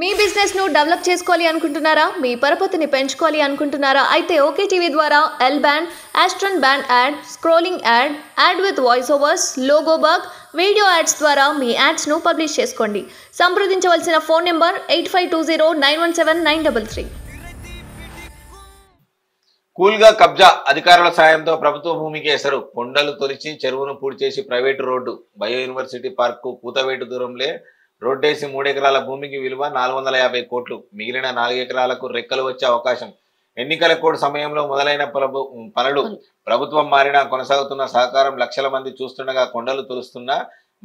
మీ business ను develop చేసుకోవాలి అనుకుంటున్నారా? మీ పరపతిని పెంచుకోవాలి అనుకుంటున్నారా? అయితే ఓకే టీవీ ద్వారా ఎల్ బ్యాండ్, ఆస్ట్రన్ band ad, scrolling ad, ad with voice overs, logo bug, video ads ద్వారా మీ యాడ్స్ ను పబ్లిష్ చేసుకోండి. సంప్రదించవలసిన ఫోన్ నెంబర్ 8520917933. కూల్గా కబ్జా అధికారుల సాయంతో ప్రభుత్వ భూమికి ఎసరు కొండలు తొలిచి చెరువును పూడ్చి చేసి private road bio university park కూతవేటు దూరంలో రోడ్డేసి 3 ఎకరాల భూమికి విలువ 450 కోట్లు. మిగిలిన 4 ఎకరాలకు రెక్కలు వచ్చే అవకాశం. ఎన్నికల కోడ్ సమయంలో మొదలైన పనులు ప్రభుత్వం మారినా కొనసాగుతున్న సహకారం లక్షల మంది చూస్తుండగా కొండలు తొలుస్తున్నా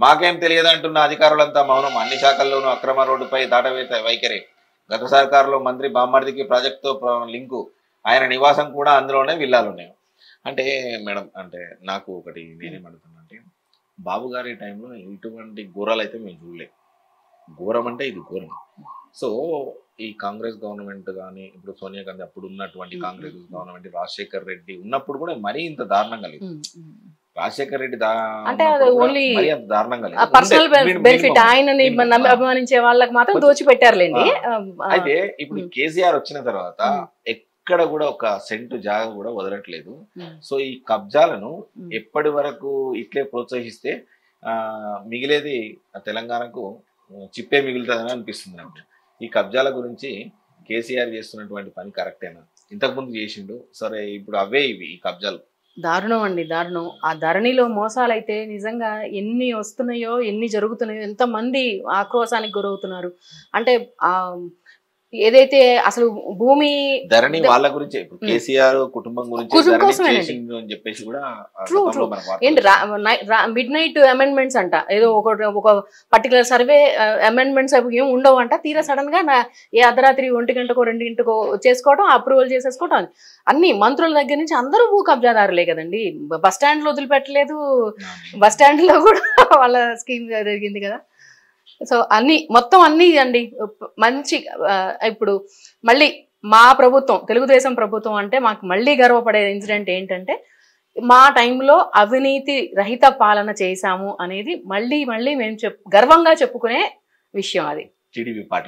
మాకేం తెలియదంటున్న అధికారులంతా మౌనం. అన్ని శాఖల్లోనూ అక్రమ రోడ్డుపై దాటవేత వైఖరి. గత సర్కారులో మంత్రి బామ్మర్దికి ప్రాజెక్టుతో లింకు, ఆయన నివాసం కూడా అందులోనే విల్లాలున్నాయి. అంటే మేడం, అంటే నాకు ఒకటి నేనేమడుగుతున్నా అంటే, బాబు గారి టైంలో ఇటువంటి ఘోరాలు అయితే మేము చూడలేదు. ఘోరం అంటే ఇది ఘోరం. సో ఈ కాంగ్రెస్ గవర్నమెంట్ కానీ, ఇప్పుడు సోనియా గాంధీ అప్పుడు ఉన్నటువంటి కాంగ్రెస్ గవర్నమెంట్, రాజశేఖర్ రెడ్డి ఉన్నప్పుడు కూడా మరీ ఇంత దారుణంగా లేదు. రాజశేఖర్ రెడ్డి అంటే ఓన్లీ దారుణంగా లేదు. పర్సనల్ బెనిఫిట్, ఆయనని అభిమానించే వాళ్ళకి మాత్రం దోచిపెట్టారులేండి. అయితే ఇప్పుడు కేసీఆర్ వచ్చిన తర్వాత ఎక్కడ కూడా ఒక సెంటు జాగా కూడా వదలట్లేదు. సో ఈ కబ్జాలను ఎప్పటి వరకు ఇట్లే ప్రోత్సహిస్తే మిగిలేది తెలంగాణకు చిప్పే మిగులుతుందని అనిపిస్తుంది నాకు. ఈ కబ్జాల గురించి కేసీఆర్ చేస్తున్నటువంటి పని కరెక్టేనా? ఇంతకుముందు చేసిండు, సరే ఇప్పుడు అవే ఇవి ఈ కబ్జాలు. దారుణం అండి, దారుణం. ఆ ధరణిలో మోసాలు అయితే నిజంగా ఎన్ని వస్తున్నాయో, ఎన్ని జరుగుతున్నాయో, ఎంతమంది ఆక్రోశానికి గురవుతున్నారు. అంటే ఏదైతే అసలు భూమి ధరణి వాళ్ళ గురించి కేసీఆర్ కుటుంబం గురించి చెప్పేసి కూడా ఏంటి మిడ్ నైట్ అమెండ్మెంట్స్ అంట, ఏదో ఒక పర్టికులర్ సర్వే అమెండ్మెంట్స్ అవి ఏమి ఉండవు అంట. తీరా సడన్ గా ఏ అర్ధరాత్రి 1 గంటకో 2 గంటకో చేసుకోవడం, అప్రూవల్ చేసేసుకోవడం. అన్ని మంత్రుల దగ్గర నుంచి అందరూ భూ కబ్జాదారులే కదండి. బస్ స్టాండ్ లో వదిలిపెట్టలేదు, బస్ స్టాండ్ లో కూడా వాళ్ళ స్కీమ్ జరిగింది కదా. సో అన్ని మొత్తం అన్ని అండి మంచి. ఇప్పుడు మళ్ళీ మా ప్రభుత్వం, తెలుగుదేశం ప్రభుత్వం అంటే మాకు మళ్ళీ గర్వపడే ఇన్సిడెంట్ ఏంటంటే, మా టైంలో అవినీతి రహిత పాలన చేశాము అనేది మళ్ళీ మేము గర్వంగా చెప్పుకునే విషయం. అది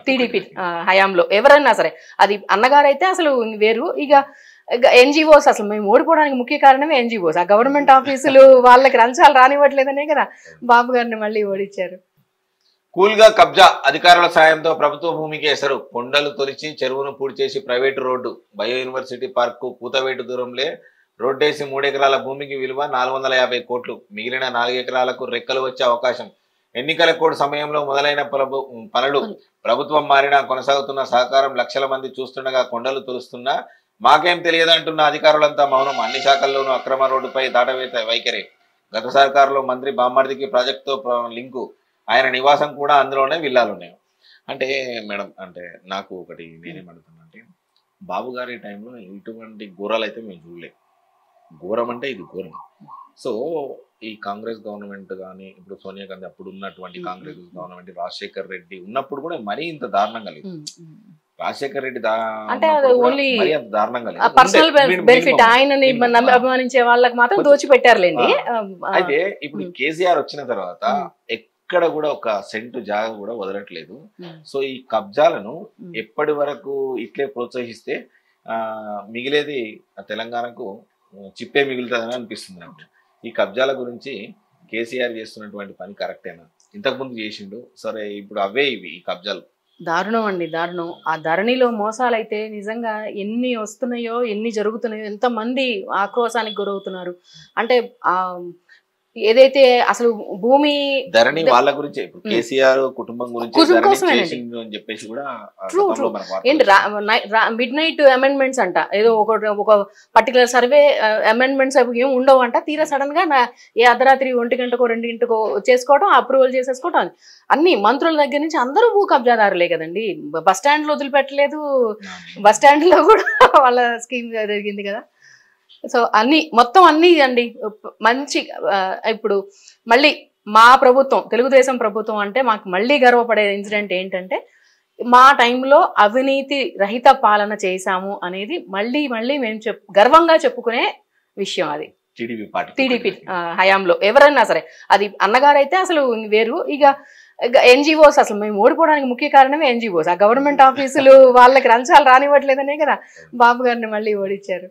టీడీపీ హయాంలో ఎవరైనా సరే, అది అన్నగారైతే అసలు వేరు. ఇక ఎన్జిఓస్, అసలు మేము ఓడిపోవడానికి ముఖ్య కారణమే ఎన్జిఓస్. ఆ గవర్నమెంట్ ఆఫీసులు వాళ్ళకి లంచాలు రానివ్వట్లేదనే కదా బాబు గారిని మళ్ళీ ఓడించారు. కూల్గా కబ్జా అధికారుల సాయంతో ప్రభుత్వ భూమికి ఎసరు కొండలు తొలిచి చెరువును పూడ్చి చేసి private road bio university park కూతవేటు దూరంలో రోడ్డేసి 3 ఎకరాల భూమికి విలువ 450 కోట్లు. మిగిలిన 4 ఎకరాలకు రెక్కలు వచ్చే అవకాశం. ఎన్నికల కోడ్ సమయంలో మొదలైన పనులు ప్రభుత్వం మారినా కొనసాగుతున్న సహకారం లక్షల మంది చూస్తుండగా కొండలు తొలుస్తున్నా మాకేం తెలియదంటున్న అధికారులంతా మౌనం. అన్ని శాఖల్లోనూ అక్రమ రోడ్డుపై దాటవేత వైఖరి. గత సర్కారులో మంత్రి బామ్మర్దికి ప్రాజెక్టుతో లింకు, ఆయన నివాసం కూడా అందులోనే విల్లాలున్నాయి. అంటే మేడం, అంటే నాకు ఒకటి నేనేమడుగుతున్నా అంటే, బాబు గారి టైంలో ఇటువంటి ఘోరాలు అయితే మేము చూడలేదు. ఘోరం అంటే ఇది ఘోరం. సో ఈ కాంగ్రెస్ గవర్నమెంట్ కానీ, ఇప్పుడు సోనియా గాంధీ అప్పుడు ఉన్నటువంటి కాంగ్రెస్ గవర్నమెంట్, రాజశేఖర్ రెడ్డి ఉన్నప్పుడు కూడా మరీ ఇంత దారుణంగా లేదు. రాజశేఖర్ రెడ్డి అంటే ఓన్లీ దారుణంగా లేదు. పర్సనల్ బెనిఫిట్, ఆయనని అభిమానించే వాళ్ళకి మాత్రం దోచిపెట్టారులేండి. అయితే ఇప్పుడు కేసీఆర్ వచ్చిన తర్వాత ఎక్కడ కూడా ఒక సెంటు జాగా కూడా వదలట్లేదు. సో ఈ కబ్జాలను ఎప్పటి వరకు ఇట్లే ప్రోత్సహిస్తే మిగిలేది తెలంగాణకు చిప్పే మిగులుతుందని అనిపిస్తుంది నాకు. ఈ కబ్జాల గురించి కేసీఆర్ చేస్తున్నటువంటి పని కరెక్టేనా? ఇంతకుముందు చేసిండు, సరే ఇప్పుడు అవే ఇవి ఈ కబ్జాలు. దారుణం అండి, దారుణం. ఆ ధరణిలో మోసాలు అయితే నిజంగా ఎన్ని వస్తున్నాయో, ఎన్ని జరుగుతున్నాయో, ఎంతమంది ఆక్రోశానికి గురవుతున్నారు. అంటే ఏదైతే అసలు భూమి ధరణి వాళ్ళ గురించి కేసీఆర్ కుటుంబం గురించి చెప్పేసి కూడా ఏంటి మిడ్ నైట్ అమెండ్మెంట్స్ అంట, ఏదో ఒక పర్టికులర్ సర్వే అమెండ్మెంట్స్ అవి ఏమి ఉండవు అంట. తీరా సడన్ గా ఏ అర్ధరాత్రి 1 గంటకో 2 గంటకో చేసుకోవడం, అప్రూవల్ చేసేసుకోవడం. అన్ని మంత్రుల దగ్గర నుంచి అందరూ భూ కబ్జాదారులే కదండి. బస్ స్టాండ్ లో వదిలిపెట్టలేదు, బస్ స్టాండ్ లో కూడా వాళ్ళ స్కీమ్ జరిగింది కదా. సో అన్ని మొత్తం అన్ని అండి మంచి. ఇప్పుడు మళ్ళీ మా ప్రభుత్వం, తెలుగుదేశం ప్రభుత్వం అంటే మాకు మళ్ళీ గర్వపడే ఇన్సిడెంట్ ఏంటంటే, మా టైంలో అవినీతి రహిత పాలన చేశాము అనేది మళ్ళీ మేము గర్వంగా చెప్పుకునే విషయం. అది టీడీపీ హయాంలో ఎవరైనా సరే, అది అన్నగారైతే అసలు వేరు. ఇక ఎన్జిఓస్ అసలు మేము ఓడిపోవడానికి ముఖ్య కారణమే ఎన్జిఓస్. ఆ గవర్నమెంట్ ఆఫీసులు వాళ్ళకి లంచాలు రానివ్వట్లేదనే కదా బాబు గారిని మళ్ళీ ఓడించారు.